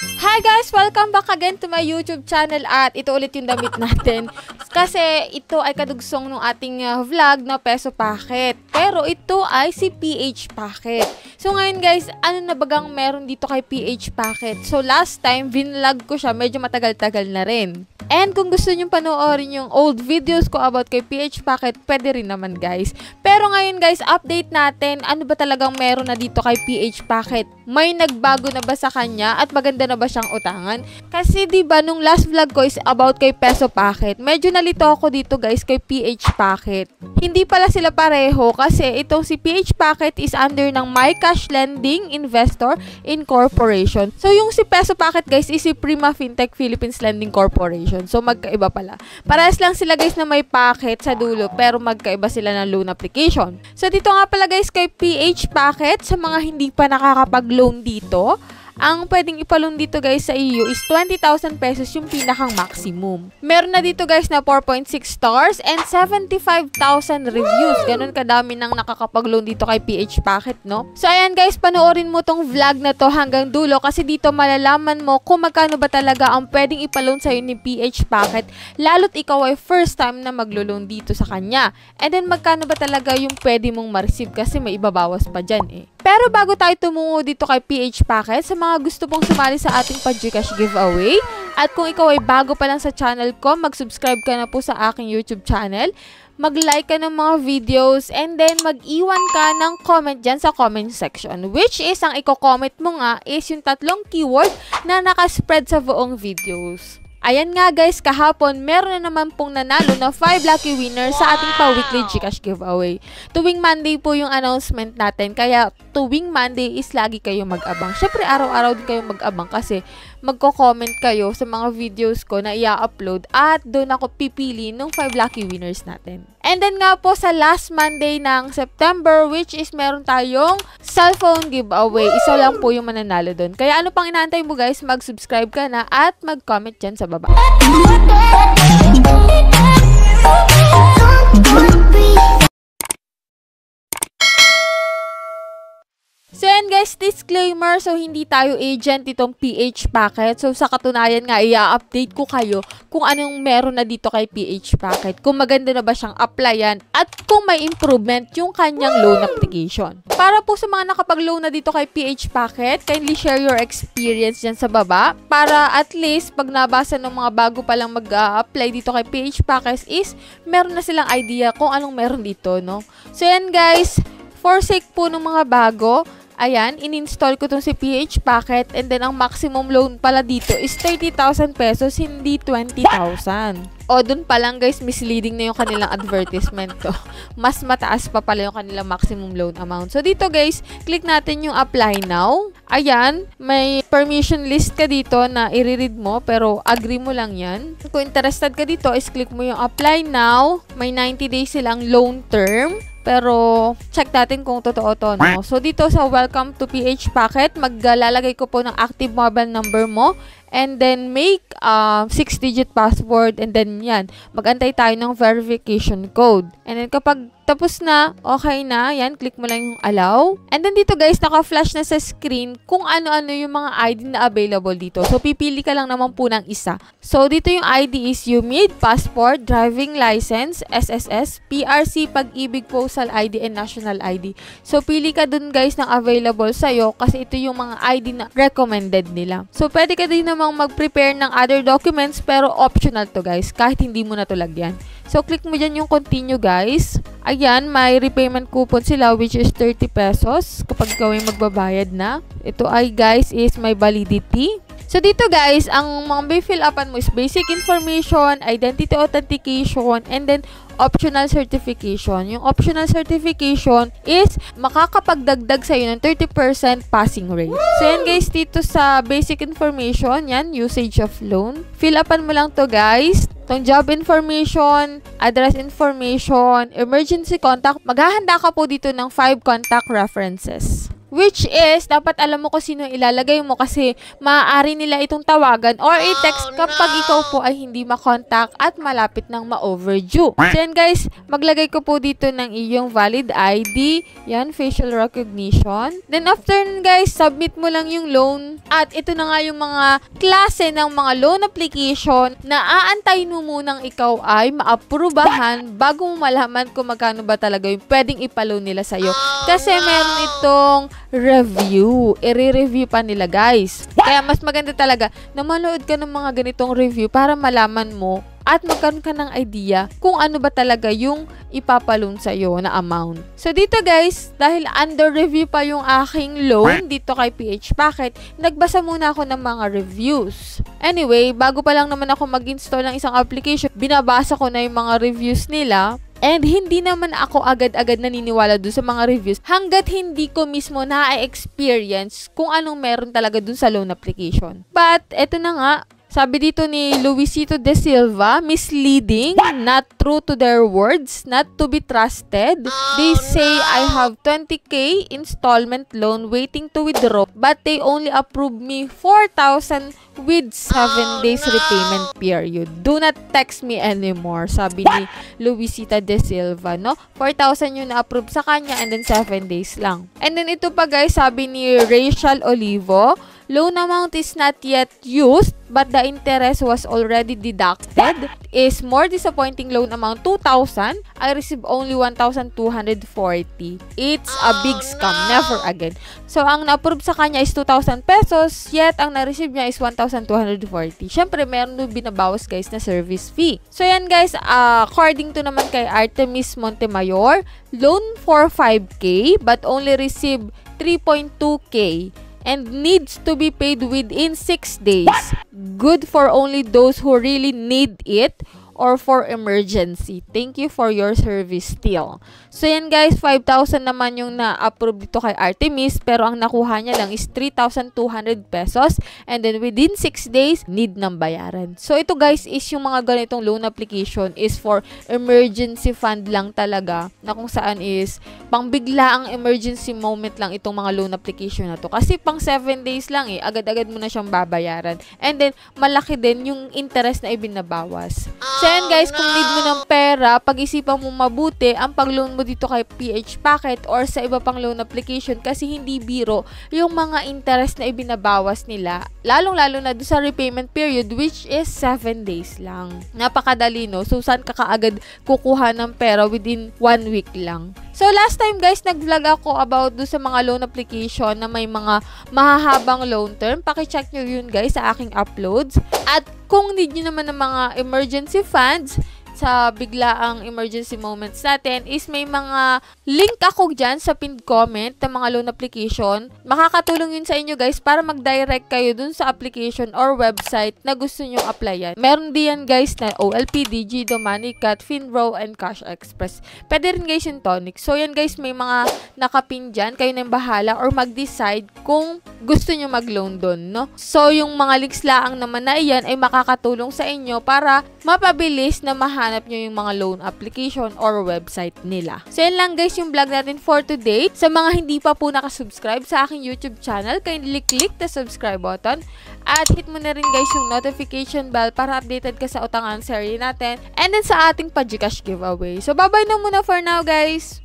Hi guys! Welcome back again to my YouTube channel at ito ulit yung damit natin. Kasi ito ay kadugsong ng ating vlog na peso packet. Pero ito ay si PH Packet. So ngayon guys, ano na bagang meron dito kay PH Packet? So last time, vinlog ko siya, medyo matagal-tagal na rin. And kung gusto nyo panoorin yung old videos ko about kay PH Packet, pwede rin naman guys. Pero ngayon guys, update natin, ano ba talagang meron na dito kay PH Packet? May nagbago na ba sa kanya at maganda na ba siyang utangan? Kasi diba nung last vlog ko is about kay Peso Packet. Medyo nalito ako dito guys kay PH Packet. Hindi pala sila pareho kasi itong si PH Packet is under ng My Cash Lending Investor Incorporation. So yung si Peso Packet guys is si Prima Fintech Philippines Lending Corporation. So magkaiba pala. Parehas lang sila guys na may packet sa dulo pero magkaiba sila ng loan application. So dito nga pala guys kay PH Packet, sa mga hindi pa nakakapag-loan dito, ang pwedeng ipaloan dito guys sa iyo is 20,000 pesos yung pinakang maximum. Meron na dito guys na 4.6 stars and 75,000 reviews. Ganun kadami nang nakakapag-loan dito kay PH Packet, no? So ayan guys, panoorin mo tong vlog na to hanggang dulo kasi dito malalaman mo kung magkano ba talaga ang pwedeng ipaloan sa iyo ni PH Packet, lalo't ikaw ay first time na maglo-loan dito sa kanya. And then magkano ba talaga yung pwede mong ma-receive kasi may ibabawas pa dyan eh. Pero bago tayo tumungo dito kay PH Packet, sa mga gusto pong sumali sa ating pa-Gcash giveaway, at kung ikaw ay bago pa lang sa channel ko, mag-subscribe ka na po sa aking YouTube channel, mag-like ka ng mga videos, and then mag-iwan ka ng comment dyan sa comment section. Which is, ang i-comment mo nga is yung 3 keyword na nakaspread sa buong videos. Ayan nga guys, kahapon meron na naman pong nanalo na 5 lucky winners sa ating pa-weekly Gcash giveaway. Tuwing Monday po yung announcement natin, kaya tuwing Monday is lagi kayo mag-abang. Syempre araw-araw din kayo mag-abang kasi magko-comment kayo sa mga videos ko na i-upload at doon ako pipili ng 5 lucky winners natin. And then nga po sa last Monday ng September, which is meron tayong cellphone giveaway. Isa lang po yung mananalo doon. Kaya ano pang inaantay mo guys, mag-subscribe ka na at mag-comment dyan sa baba. So yan guys, disclaimer, so hindi tayo agent itong PH Packet. So sa katunayan nga, i-update ko kayo kung anong meron na dito kay PH Packet. Kung maganda na ba siyang applyan at kung may improvement yung kanyang loan application. Para po sa mga nakapag-loan na dito kay PH Packet, kindly share your experience dyan sa baba. Para at least pag nabasa ng mga bago pa lang mag-apply dito kay PH Packet is meron na silang idea kung anong meron dito, no? So yan guys, for sake po ng mga bago, ayan, in-install ko itong si PH Packet and then ang maximum loan pala dito is 30,000 pesos, hindi 20,000. O, dun pa lang guys, misleading na yung kanilang advertisement to. Mas mataas pa pala yung kanilang maximum loan amount. So, dito guys, click natin yung apply now. Ayan, may permission list ka dito na i-read mo, pero agree mo lang yan. Kung interested ka dito, is click mo yung apply now. May 90 days silang loan term. Pero, check natin kung totoo to, no? So, dito sa Welcome to PH Packet, maglalagay ko po ng active mobile number mo. And then, make 6-digit password. And then, yan. Mag-antay tayo ng verification code. And then, kapag tapos na, okay na, yan, click mo lang yung allow. And then, dito guys, naka-flash na sa screen kung ano-ano yung mga ID na available dito. So, pipili ka lang naman po ng isa. So, dito yung ID is UMID, passport, driving license, SSS, PRC, pag-ibig, postal ID, and national ID. So, pili ka dun guys ng available sa'yo kasi ito yung mga ID na recommended nila. So, pwede ka din namang mag-prepare ng other documents pero optional to guys, kahit hindi mo na to lagyan. So, click mo dyan yung continue guys. Ayan, may repayment coupon sila which is 30 pesos kapag ikaw ay magbabayad na. Ito ay guys is may validity. So, dito guys, ang mga fill upan mo is basic information, identity authentication, and then optional certification. Yung optional certification is makakapagdagdag sa'yo ng 30% passing rate. So, yan guys, dito sa basic information, yan, usage of loan. Fill upan mo lang to guys. Itong job information, address information, emergency contact. Maghahanda ka po dito ng 5 contact references. which is, dapat alam mo kung sino ilalagay mo kasi maaari nila itong tawagan or i-text kapag ikaw po ay hindi makontak at malapit ng ma-overdue. So yan guys, maglagay ko po dito ng iyong valid ID, yan, facial recognition. Then after nun guys, submit mo lang yung loan at ito na nga yung mga klase ng mga loan application na aantayin mo munang ikaw ay maaprubahan bago mo malaman kung magkano ba talaga yung pwedeng ipaloan nila sa'yo. Kasi meron itong review. I-review pa nila guys. Kaya mas maganda talaga na manood ka ng mga ganitong review para malaman mo at magkaroon ka ng idea kung ano ba talaga yung ipapaloan sa'yo na amount. So dito guys, dahil under review pa yung aking loan dito kay PH Packet, nagbasa muna ako ng mga reviews. Anyway, bago pa lang naman ako mag-install ng isang application, binabasa ko na yung mga reviews nila. And hindi naman ako agad-agad naniniwala dun sa mga reviews hanggat hindi ko mismo na-experience kung anong meron talaga dun sa loan application. But, eto na nga, sabi dito ni Luisito De Silva, misleading, not true to their words, not to be trusted. They say I have 20k installment loan waiting to withdraw, but they only approve me 4,000 with 7 days repayment period. Do not text me anymore, sabi ni Luisita De Silva, no? 4,000 yung na-approve sa kanya and then 7 days lang. And then ito pa guys, sabi ni Rachel Olivo, loan amount is not yet used, but the interest was already deducted. Is more disappointing loan amount 2,000. I received only 1,240. It's a big scam. Never again. So, ang na-approve sa kanya is 2,000 pesos, yet ang na-receive niya is 1,240. Syempre, meron doon binabawas guys na service fee. So, yan guys, according to naman kay Artemis Montemayor, loan for 5K but only receive 3.2K. And needs to be paid within 6 days. Good for only those who really need it or for emergency. Thank you for your service still. So yan guys, 5,000 naman yung na-approve dito kay Artemis, pero ang nakuha niya lang is 3,200 pesos and then within 6 days, need ng bayaran. So ito guys is yung mga ganitong loan application is for emergency fund lang talaga, na kung saan is pangbigla ang emergency moment lang itong mga loan application na to. Kasi pang 7 days lang agad-agad mo na siyang babayaran. And then, malaki din yung interest na ibinabawas. So yan guys, kung need mo ng pera, pag-isipan mo mabuti ang pag-loan mo dito kay PH Packet or sa iba pang loan application kasi hindi biro yung mga interest na ibinabawas nila. Lalong-lalo na doon sa repayment period which is 7 days lang. Napakadali no? So saan ka kaagad kukuha ng pera within 1 week lang. So last time guys, nag-vlog ako about doon sa mga loan application na may mga mahahabang loan term. Paki-check nyo yun guys sa aking uploads. At kung need nyo naman ng mga emergency funds sa biglaang emergency moments natin is may mga link ako dyan sa pinned comment ng mga loan application. Makakatulong yun sa inyo guys para mag-direct kayo dun sa application or website na gusto nyo applyan. Meron din yan guys na OLP, DG, Domanicat, Finro, and Cash Express. Pwede rin guys yung Tonic. So yan guys, may mga nakapin dyan. Kayo na yung bahala or mag-decide kung gusto nyo mag-loan dun, no? So yung mga links laang naman na iyan ay makakatulong sa inyo para mapabilis na mahanap nyo yung mga loan application or website nila. So yan lang guys yung vlog natin for today. Sa mga hindi pa po nakasubscribe sa aking YouTube channel, kindly click the subscribe button at hit mo na rin guys yung notification bell para updated ka sa utangan series natin and then sa ating pa-Gcash giveaway. So bye-bye na muna for now guys!